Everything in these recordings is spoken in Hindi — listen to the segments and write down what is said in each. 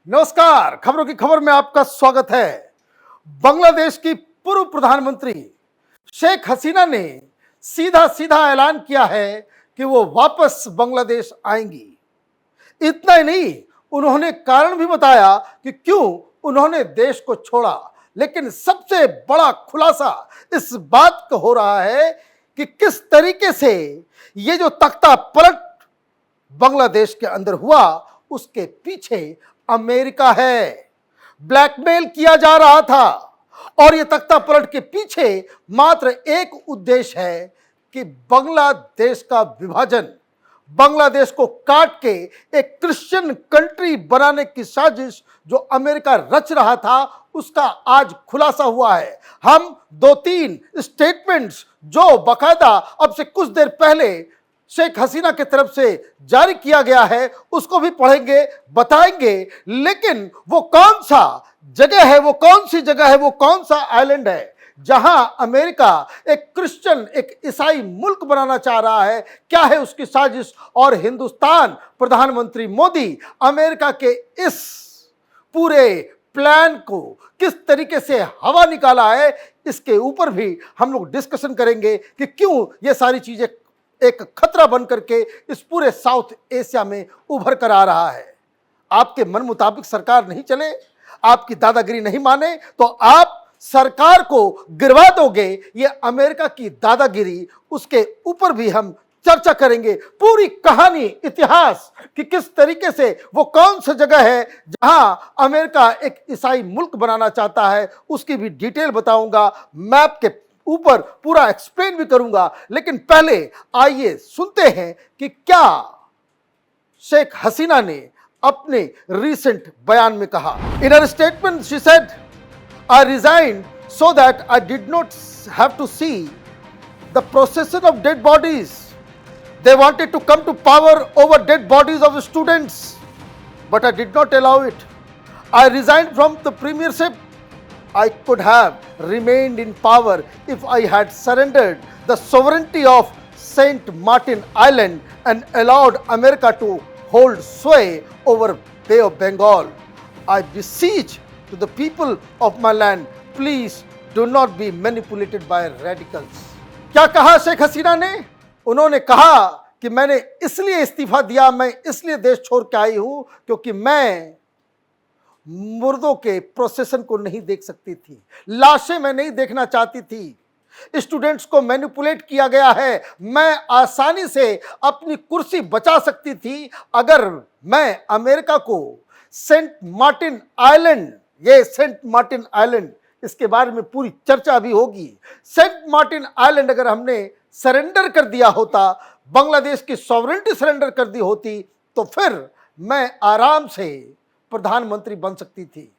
नमस्कार, खबरों की खबर में आपका स्वागत है। बांग्लादेश की पूर्व प्रधानमंत्री शेख हसीना ने सीधा सीधा ऐलान किया है कि वो वापस बांग्लादेश आएंगी। इतना ही नहीं, उन्होंने कारण भी बताया कि क्यों उन्होंने देश को छोड़ा। लेकिन सबसे बड़ा खुलासा इस बात का हो रहा है कि किस तरीके से ये जो तख्ता पलट बांग्लादेश के अंदर हुआ, उसके पीछे अमेरिका है। ब्लैकमेल किया जा रहा था और ये तख्ता पलट के पीछे मात्र एक उद्देश्य है कि बांग्लादेश का विभाजन, बांग्लादेश को काट के एक क्रिश्चियन कंट्री बनाने की साजिश जो अमेरिका रच रहा था, उसका आज खुलासा हुआ है। हम दो तीन स्टेटमेंट्स जो बाकायदा अब से कुछ देर पहले शेख हसीना की तरफ से जारी किया गया है, उसको भी पढ़ेंगे, बताएंगे। लेकिन वो कौन सा जगह है, वो कौन सी जगह है, वो कौन सा आइलैंड है जहां अमेरिका एक क्रिश्चियन, एक ईसाई मुल्क बनाना चाह रहा है? क्या है उसकी साजिश? और हिंदुस्तान, प्रधानमंत्री मोदी अमेरिका के इस पूरे प्लान को किस तरीके से हवा निकाला है, इसके ऊपर भी हम लोग डिस्कशन करेंगे कि क्यों ये सारी चीजें एक खतरा बन करके इस पूरे साउथ एशिया में उभर कर आ रहा है। आपके मन मुताबिक सरकार नहीं चले, आपकी दादागिरी नहीं माने, तो आप सरकार को गिरवा दोगे। ये अमेरिका की दादागिरी, उसके ऊपर भी हम चर्चा करेंगे। पूरी कहानी, इतिहास कि किस तरीके से वो कौन सी जगह है जहां अमेरिका एक ईसाई मुल्क बनाना चाहता है, उसकी भी डिटेल बताऊंगा। मैप के ऊपर पूरा एक्सप्लेन भी करूंगा। लेकिन पहले आइए सुनते हैं कि क्या शेख हसीना ने अपने रीसेंट बयान में कहा। In her statement she said, I resigned so that I did not have to see the procession of dead bodies. They wanted to come to power over dead bodies of students, but I did not allow it. I resigned from the premiership. I could have remained in power if I had surrendered the sovereignty of Saint Martin Island and allowed America to hold sway over Bay of Bengal. I beseech to the people of my land, please do not be manipulated by radicals. क्या कहा शेख हसीना ने? उन्होंने कहा कि मैंने इसलिए इस्तीफा दिया, मैं इसलिए देश छोड़ के आई हूं क्योंकि मैं मुर्दों के प्रोसेसन को नहीं देख सकती थी, लाशें मैं नहीं देखना चाहती थी। स्टूडेंट्स को मैनिपुलेट किया गया है। मैं आसानी से अपनी कुर्सी बचा सकती थी अगर मैं अमेरिका को सेंट मार्टिन आइलैंड, ये सेंट मार्टिन आइलैंड, इसके बारे में पूरी चर्चा भी होगी। सेंट मार्टिन आइलैंड अगर हमने सरेंडर कर दिया होता, बांग्लादेश की सॉवरेनिटी सरेंडर कर दी होती, तो फिर मैं आराम से प्रधानमंत्री बन सकती थी।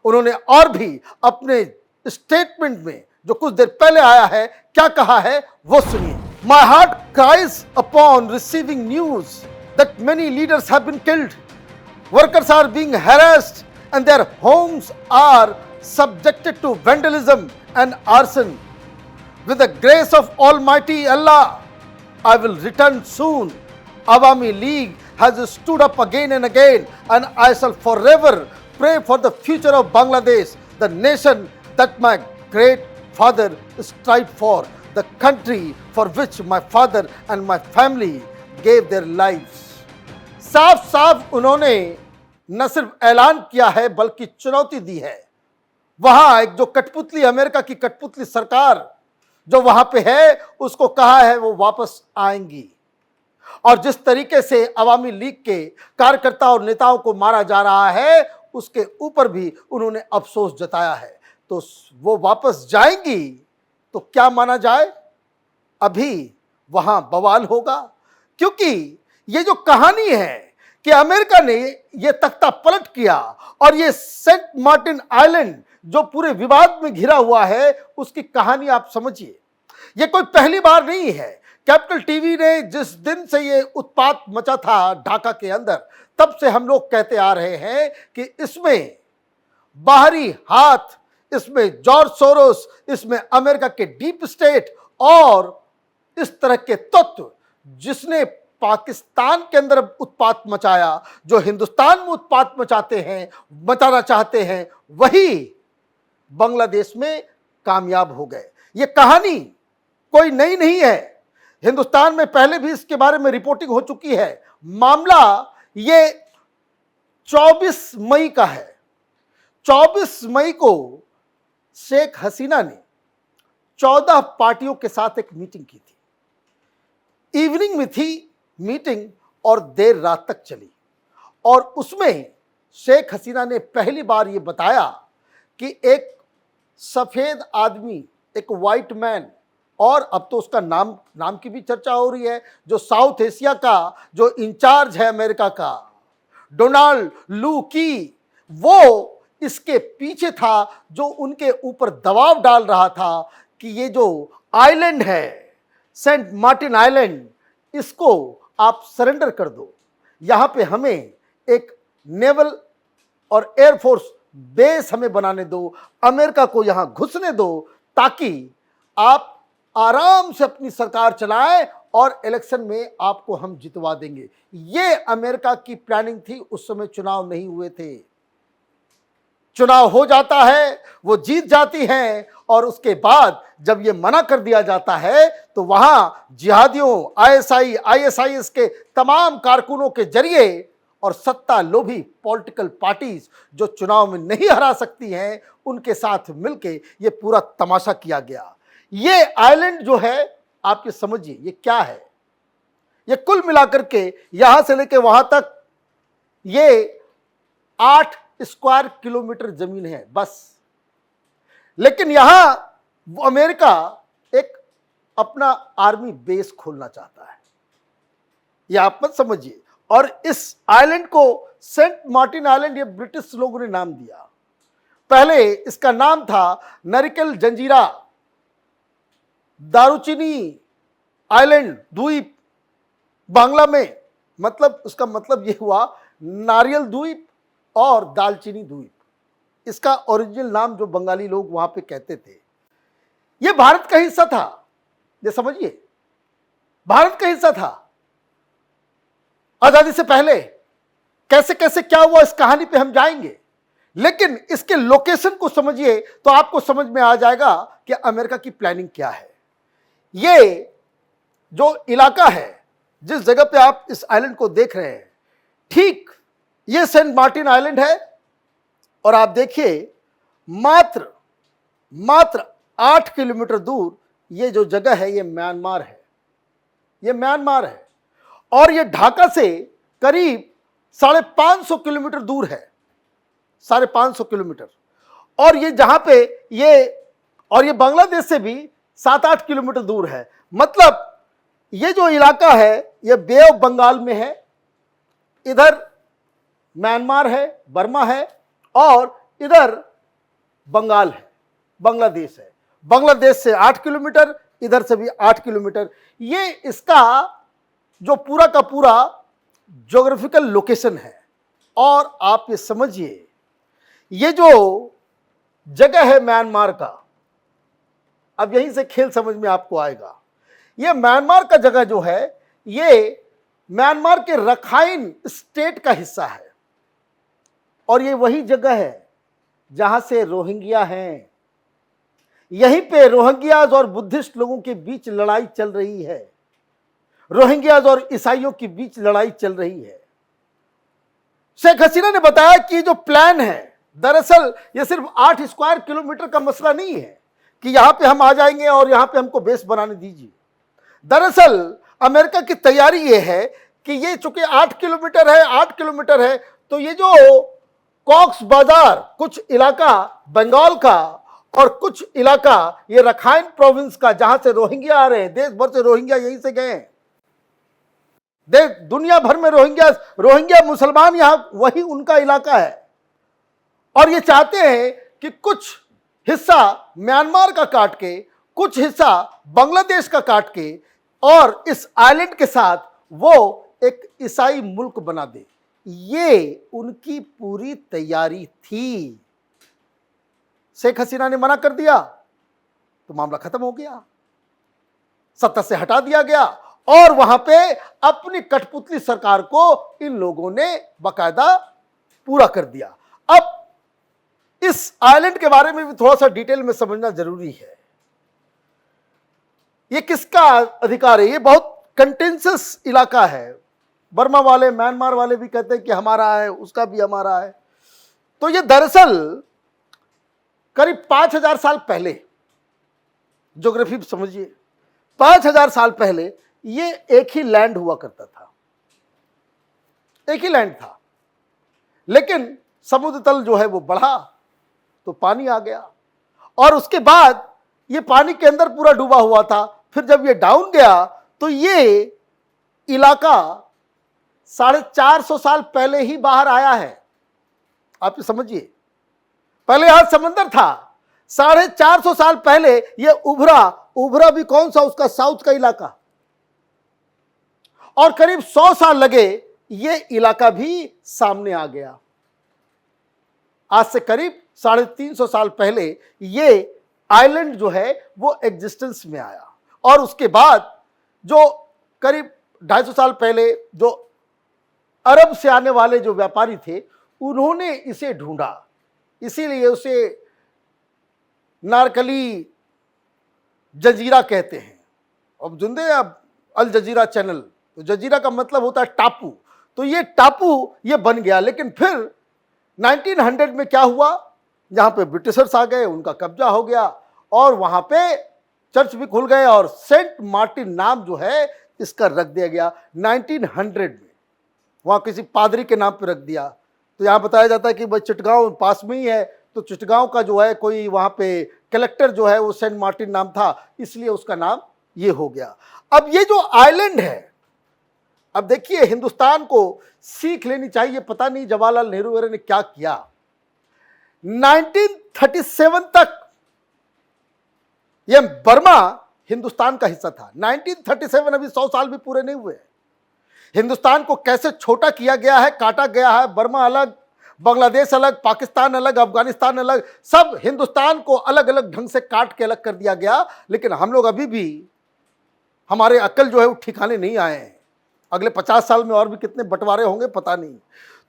उन्होंने और भी अपने स्टेटमेंट में जो कुछ देर पहले आया है, क्या कहा है वो सुनिए। My heart cries upon receiving news that many leaders have been killed, workers are being harassed and their homes are subjected to vandalism and arson. With the grace of Almighty Allah, I will return soon. Awami League has stood up again and again, and I shall forever pray for the future of Bangladesh, the nation that my great father strived for, the country for which my father and my family gave their lives. साफ साफ उन्होंने न सिर्फ ऐलान किया है बल्कि चुनौती दी है। वहां एक जो कठपुतली, अमेरिका की कठपुतली सरकार जो वहां पे है, उसको कहा है वो वापस आएंगी। और जिस तरीके से अवामी लीग के कार्यकर्ता और नेताओं को मारा जा रहा है, उसके ऊपर भी उन्होंने अफसोस जताया है। तो वो वापस जाएंगी तो क्या माना जाए? अभी वहां बवाल होगा, क्योंकि ये जो कहानी है कि अमेरिका ने ये तख्ता पलट किया और ये सेंट मार्टिन आइलैंड जो पूरे विवाद में घिरा हुआ है, उसकी कहानी आप समझिए। ये कोई पहली बार नहीं है। कैपिटल टीवी ने जिस दिन से ये उत्पात मचा था ढाका के अंदर, तब से हम लोग कहते आ रहे हैं कि इसमें बाहरी हाथ, इसमें जॉर्ज सोरोस, इसमें अमेरिका के डीप स्टेट और इस तरह के तत्व जिसने पाकिस्तान के अंदर उत्पात मचाया, जो हिंदुस्तान में उत्पात मचाना चाहते हैं, वही बांग्लादेश में कामयाब हो गए। ये कहानी कोई नई नहीं है, हिंदुस्तान में पहले भी इसके बारे में रिपोर्टिंग हो चुकी है। मामला ये 24 मई का है। 24 मई को शेख हसीना ने 14 पार्टियों के साथ एक मीटिंग की थी। इवनिंग में थी मीटिंग और देर रात तक चली, और उसमें शेख हसीना ने पहली बार ये बताया कि एक सफेद आदमी, एक वाइट मैन, और अब तो उसका नाम की भी चर्चा हो रही है, जो साउथ एशिया का जो इंचार्ज है अमेरिका का, डोनाल्ड लू की, वो इसके पीछे था, जो उनके ऊपर दबाव डाल रहा था कि ये जो आइलैंड है, सेंट मार्टिन आइलैंड, इसको आप सरेंडर कर दो, यहाँ पे हमें एक नेवल और एयरफोर्स बेस हमें बनाने दो, अमेरिका को यहाँ घुसने दो, ताकि आप आराम से अपनी सरकार चलाएं और इलेक्शन में आपको हम जितवा देंगे। ये अमेरिका की प्लानिंग थी। उस समय चुनाव नहीं हुए थे। चुनाव हो जाता है, वो जीत जाती हैं, और उसके बाद जब ये मना कर दिया जाता है तो वहां जिहादियों, आईएसआईएस के तमाम कारकुनों के जरिए और सत्ता लोभी पॉलिटिकल पार्टीज जो चुनाव में नहीं हरा सकती हैं, उनके साथ मिलके ये पूरा तमाशा किया गया। ये आइलैंड जो है, आप ये समझिए ये क्या है। ये कुल मिलाकर के यहां से लेके वहां तक ये 8 स्क्वायर किलोमीटर जमीन है बस। लेकिन यहां वो अमेरिका एक अपना आर्मी बेस खोलना चाहता है, ये आप मत समझिए। और इस आइलैंड को सेंट मार्टिन आइलैंड ये ब्रिटिश लोगों ने नाम दिया। पहले इसका नाम था नरिकल जंजीरा दारूचिनी आइलैंड द्वीप, बांग्ला में मतलब उसका मतलब ये हुआ नारियल द्वीप और दालचीनी द्वीप। इसका ओरिजिनल नाम जो बंगाली लोग वहां पे कहते थे, ये भारत का हिस्सा था। ये समझिए, भारत का हिस्सा था आजादी से पहले। कैसे कैसे क्या हुआ, इस कहानी पे हम जाएंगे, लेकिन इसके लोकेशन को समझिए तो आपको समझ में आ जाएगा कि अमेरिका की प्लानिंग क्या है। ये जो इलाका है, जिस जगह पे आप इस आइलैंड को देख रहे हैं, ठीक ये सेंट मार्टिन आइलैंड है। और आप देखिए मात्र 8 किलोमीटर दूर ये जो जगह है, ये म्यांमार है। ये म्यांमार है, और ये ढाका से करीब 550 किलोमीटर दूर है, 550 किलोमीटर। और ये जहां पे ये बांग्लादेश से भी 7-8 किलोमीटर दूर है। मतलब ये जो इलाका है, ये बे ऑफ बंगाल में है। इधर म्यांमार है, बर्मा है, और इधर बंगाल है, बांग्लादेश है। बांग्लादेश से 8 किलोमीटर, इधर से भी 8 किलोमीटर। ये इसका जो पूरा का पूरा ज्योग्राफिकल लोकेशन है। और आप ये समझिए, ये जो जगह है म्यांमार का, अब यहीं से खेल समझ में आपको आएगा। ये म्यांमार का जगह जो है, ये म्यांमार के रखाइन स्टेट का हिस्सा है। और ये वही जगह है जहां से रोहिंग्या हैं। यहीं पे रोहिंग्याज और बुद्धिस्ट लोगों के बीच लड़ाई चल रही है। रोहिंग्याज और ईसाइयों के बीच लड़ाई चल रही है। शेख हसीना ने बताया कि जो प्लान है, दरअसल ये सिर्फ 8 स्क्वायर किलोमीटर का मसला नहीं है कि यहां पे हम आ जाएंगे और यहां पे हमको बेस बनाने दीजिए। दरअसल अमेरिका की तैयारी ये है कि ये चूंकि 8 किलोमीटर है, तो ये जो कॉक्स बाजार, कुछ इलाका बंगाल का और कुछ इलाका ये रखाइन प्रोविंस का, जहां से रोहिंग्या आ रहे हैं, देश भर से रोहिंग्या यहीं से गए हैं। दुनिया भर में रोहिंग्या मुसलमान, यहां वही उनका इलाका है। और ये चाहते हैं कि कुछ हिस्सा म्यांमार का काट के, कुछ हिस्सा बांग्लादेश का काट के, और इस आइलैंड के साथ वो एक ईसाई मुल्क बना दे। ये उनकी पूरी तैयारी थी। शेख हसीना ने मना कर दिया तो मामला खत्म हो गया, सत्ता से हटा दिया गया। और वहां पे अपनी कठपुतली सरकार को इन लोगों ने बाकायदा पूरा कर दिया। अब इस आइलैंड के बारे में भी थोड़ा सा डिटेल में समझना जरूरी है। ये किसका अधिकार है? ये बहुत कंटेंशियस इलाका है। बर्मा वाले, म्यांमार वाले भी कहते हैं कि हमारा है, उसका भी हमारा है। तो ये दरअसल करीब 5000 साल पहले, ज्योग्राफी समझिए, 5000 साल पहले ये एक ही लैंड हुआ करता था, एक ही लैंड था। लेकिन समुद्र तल जो है वो बढ़ा तो पानी आ गया, और उसके बाद ये पानी के अंदर पूरा डूबा हुआ था। फिर जब ये डाउन गया तो ये इलाका 450 साल पहले ही बाहर आया है। आप ये समझिए, पहले यहां समंदर था, 450 साल पहले ये उभरा भी कौन सा? उसका साउथ का इलाका। और करीब 100 साल लगे ये इलाका भी सामने आ गया। आज से करीब 350 साल पहले ये आइलैंड जो है वो एग्जिस्टेंस में आया, और उसके बाद जो करीब 250 साल पहले जो अरब से आने वाले जो व्यापारी थे उन्होंने इसे ढूंढा, इसीलिए उसे नारकली जजीरा कहते हैं। अब जुंदे अब अल जजीरा चैनल, तो जजीरा का मतलब होता है टापू, तो ये टापू ये बन गया। लेकिन फिर 1900 में क्या हुआ, जहां पे ब्रिटिशर्स आ गए, उनका कब्जा हो गया, और वहां पे चर्च भी खुल गए, और सेंट मार्टिन नाम जो है इसका रख दिया गया 1900 में। वहां किसी पादरी के नाम पे रख दिया। तो यहां बताया जाता है कि भाई चिटगांव पास में ही है, तो चिटगांव का जो है कोई वहां पे कलेक्टर जो है वो सेंट मार्टिन नाम था, इसलिए उसका नाम ये हो गया। अब ये जो आइलैंड है, अब देखिए हिंदुस्तान को सीख लेनी चाहिए। पता नहीं जवाहरलाल नेहरू वगैरह ने क्या किया। 1937 तक यह बर्मा हिंदुस्तान का हिस्सा था। 1937, अभी 100 साल भी पूरे नहीं हुए। हिंदुस्तान को कैसे छोटा किया गया है, काटा गया है। बर्मा अलग, बांग्लादेश अलग, पाकिस्तान अलग, अफगानिस्तान अलग, सब हिंदुस्तान को अलग अलग ढंग से काट के अलग कर दिया गया। लेकिन हम लोग अभी भी, हमारे अक्ल जो है वो ठिकाने नहीं आए हैं। अगले 50 साल में और भी कितने बंटवारे होंगे पता नहीं।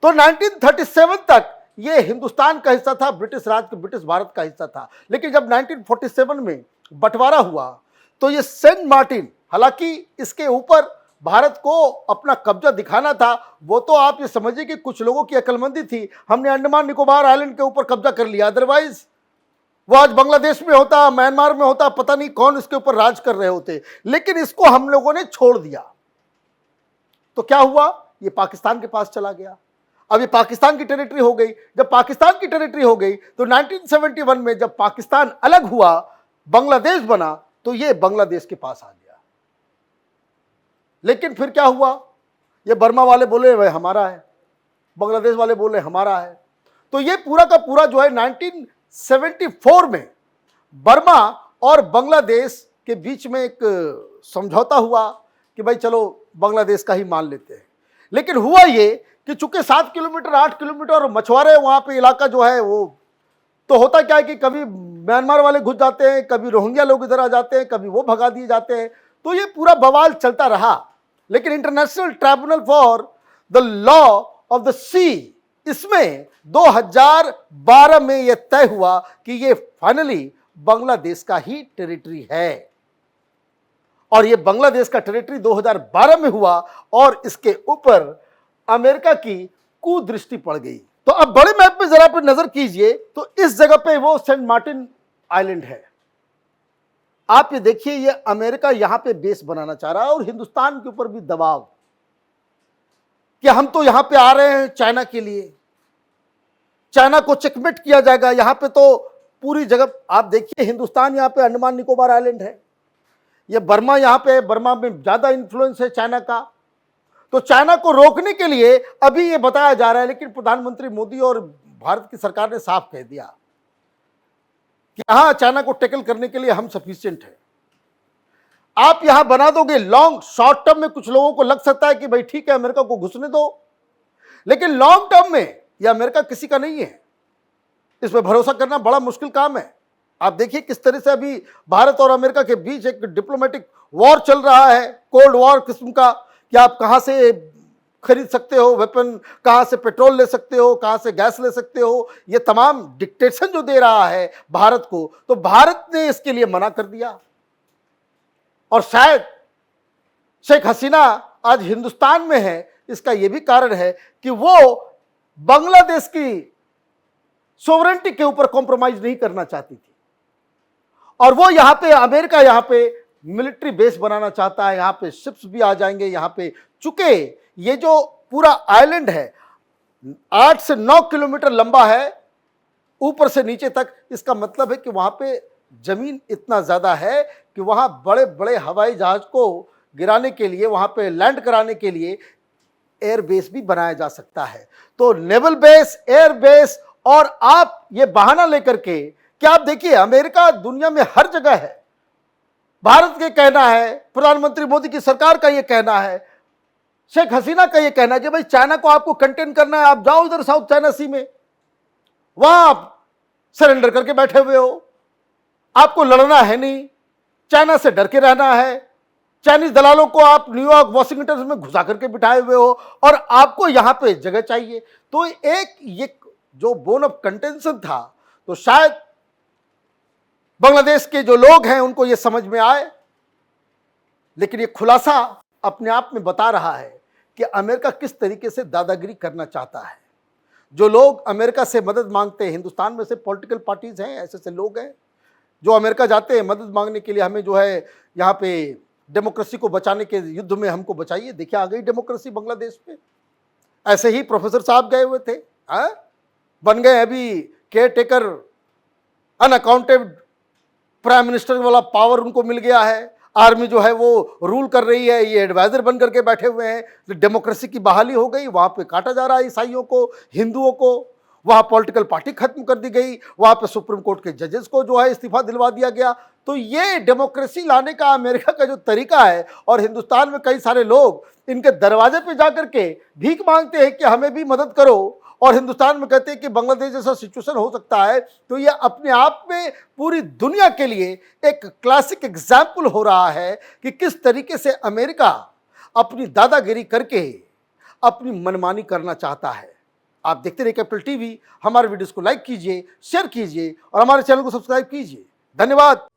तो 1937 तक ये हिंदुस्तान का हिस्सा था, ब्रिटिश राज के, ब्रिटिश भारत का हिस्सा था। लेकिन जब 1947 में बंटवारा हुआ तो ये सेंट मार्टिन, हालांकि इसके ऊपर भारत को अपना कब्जा दिखाना था, वो तो आप ये समझिए कि कुछ लोगों की अक्लमंदी थी। हमने अंडमान निकोबार आइलैंड के ऊपर कब्जा कर लिया, अदरवाइज वो आज बांग्लादेश में होता, म्यांमार में होता, पता नहीं कौन इसके ऊपर राज कर रहे होते। लेकिन इसको हम लोगों ने छोड़ दिया, तो क्या हुआ, ये पाकिस्तान के पास चला गया। अब ये पाकिस्तान की टेरिटरी हो गई। जब पाकिस्तान की टेरिटरी हो गई तो 1971 में जब पाकिस्तान अलग हुआ, बांग्लादेश बना, तो ये बांग्लादेश के पास आ गया। लेकिन फिर क्या हुआ, ये बर्मा वाले बोले भाई हमारा है, बांग्लादेश वाले बोले हमारा है। तो ये पूरा का पूरा जो है 1974 में बर्मा और बांग्लादेश के बीच में एक समझौता हुआ कि भाई चलो बांग्लादेश का ही मान लेते हैं। लेकिन हुआ ये कि चूंकि 7 किलोमीटर 8 किलोमीटर और मछुआरे वहां पे इलाका जो है वो, तो होता क्या है कि कभी म्यांमार वाले घुस जाते हैं, कभी रोहिंग्या लोग इधर आ जाते हैं, कभी वो भगा दिए जाते हैं। तो ये पूरा बवाल चलता रहा। लेकिन International Tribunal for the Law of the Sea, इसमें 2012 में यह तय हुआ कि ये फाइनली बांग्लादेश का ही टेरिटरी है। और ये बांग्लादेश का टेरिटरी 2012 में हुआ, और इसके ऊपर अमेरिका की कुदृष्टि पड़ गई। तो अब बड़े मैप में जरा पर नजर कीजिए, तो इस जगह पे वो सेंट मार्टिन आइलैंड है। आप ये देखिए, ये अमेरिका यहां पे बेस बनाना चाह रहा है, और हिंदुस्तान के ऊपर भी दबाव कि हम तो यहां पे आ रहे हैं चाइना के लिए, चाइना को चेकमेट किया जाएगा। यहां पे तो पूरी जगह आप देखिए, हिंदुस्तान यहां पे अंडमान निकोबार आइलैंड है, ये बर्मा यहां पे, बर्मा में ज्यादा इंफ्लुएंस है चाइना का। तो चाइना को रोकने के लिए अभी ये बताया जा रहा है, लेकिन प्रधानमंत्री मोदी और भारत की सरकार ने साफ कह दिया कि हां, चाइना को टैकल करने के लिए हम सफिशिएंट है। आप यहां बना दोगे लॉन्ग, शॉर्ट टर्म में कुछ लोगों को लग सकता है कि भाई ठीक है अमेरिका को घुसने दो, लेकिन लॉन्ग टर्म में यह अमेरिका किसी का नहीं है, इसमें भरोसा करना बड़ा मुश्किल काम है। आप देखिए किस तरह से अभी भारत और अमेरिका के बीच एक डिप्लोमेटिक वॉर चल रहा है, कोल्ड वॉर किस्म का, कि आप कहां से खरीद सकते हो वेपन, कहां से पेट्रोल ले सकते हो, कहां से गैस ले सकते हो, ये तमाम डिक्टेशन जो दे रहा है भारत को, तो भारत ने इसके लिए मना कर दिया। और शायद शेख हसीना आज हिंदुस्तान में है, इसका यह भी कारण है कि वो बांग्लादेश की सोवरेंटी के ऊपर कॉम्प्रोमाइज नहीं करना चाहती थी, और वो यहां पे अमेरिका यहां पे मिलिट्री बेस बनाना चाहता है, यहां पे शिप्स भी आ जाएंगे यहां पे। चूंकि ये जो पूरा आइलैंड है 8 से 9 किलोमीटर लंबा है ऊपर से नीचे तक, इसका मतलब है कि वहां पे जमीन इतना ज्यादा है कि वहां बड़े बड़े हवाई जहाज को गिराने के लिए, वहां पे लैंड कराने के लिए एयर बेस भी बनाया जा सकता है। तो नेवल बेस, एयर बेस, और आप ये बहाना लेकर के, क्या आप देखिए अमेरिका दुनिया में हर जगह है, भारत के कहना है, प्रधानमंत्री मोदी की सरकार का ये कहना है, शेख हसीना का ये कहना है कि भाई चाइना को आपको कंटेन करना है, आप जाओ इधर साउथ चाइना सी में, वहां आप सरेंडर करके बैठे हुए हो, आपको लड़ना है नहीं, चाइना से डर के रहना है, चाइनीज दलालों को आप न्यूयॉर्क, वाशिंगटन में घुसा करके बिठाए हुए हो, और आपको यहां पे जगह चाहिए। तो एक ये जो बोन ऑफ कंटेंशन था, तो शायद बांग्लादेश के जो लोग हैं उनको ये समझ में आए, लेकिन ये खुलासा अपने आप में बता रहा है कि अमेरिका किस तरीके से दादागिरी करना चाहता है। जो लोग अमेरिका से मदद मांगते हैं, हिंदुस्तान में से पॉलिटिकल पार्टीज हैं, ऐसे ऐसे लोग हैं जो अमेरिका जाते हैं मदद मांगने के लिए, हमें जो है यहाँ पे डेमोक्रेसी को बचाने के युद्ध में हमको बचाइए। देखिए आ गई डेमोक्रेसी बांग्लादेश में। ऐसे ही प्रोफेसर साहब गए हुए थे, बन गए अभी care taker, unaccounted prime minister वाला पावर उनको मिल गया है, आर्मी जो है वो रूल कर रही है, ये एडवाइजर बन करके बैठे हुए हैं। तो डेमोक्रेसी की बहाली हो गई, वहां पे काटा जा रहा है ईसाइयों को, हिंदुओं को, वहां पॉलिटिकल पार्टी खत्म कर दी गई, वहां पे सुप्रीम कोर्ट के जजेस को जो है इस्तीफा दिलवा दिया गया। तो ये डेमोक्रेसी लाने का अमेरिका का जो तरीका है, और हिंदुस्तान में कई सारे लोग इनके दरवाजे पे जाकर के भीख मांगते हैं कि हमें भी मदद करो, और हिंदुस्तान में कहते हैं कि बांग्लादेश जैसा सिचुएशन हो सकता है। तो ये अपने आप में पूरी दुनिया के लिए एक क्लासिक एग्जाम्पल हो रहा है कि किस तरीके से अमेरिका अपनी दादागिरी करके अपनी मनमानी करना चाहता है। आप देखते रहिए कैपिटल टीवी, हमारे वीडियोस को लाइक कीजिए, शेयर कीजिए और हमारे चैनल को सब्सक्राइब कीजिए। धन्यवाद।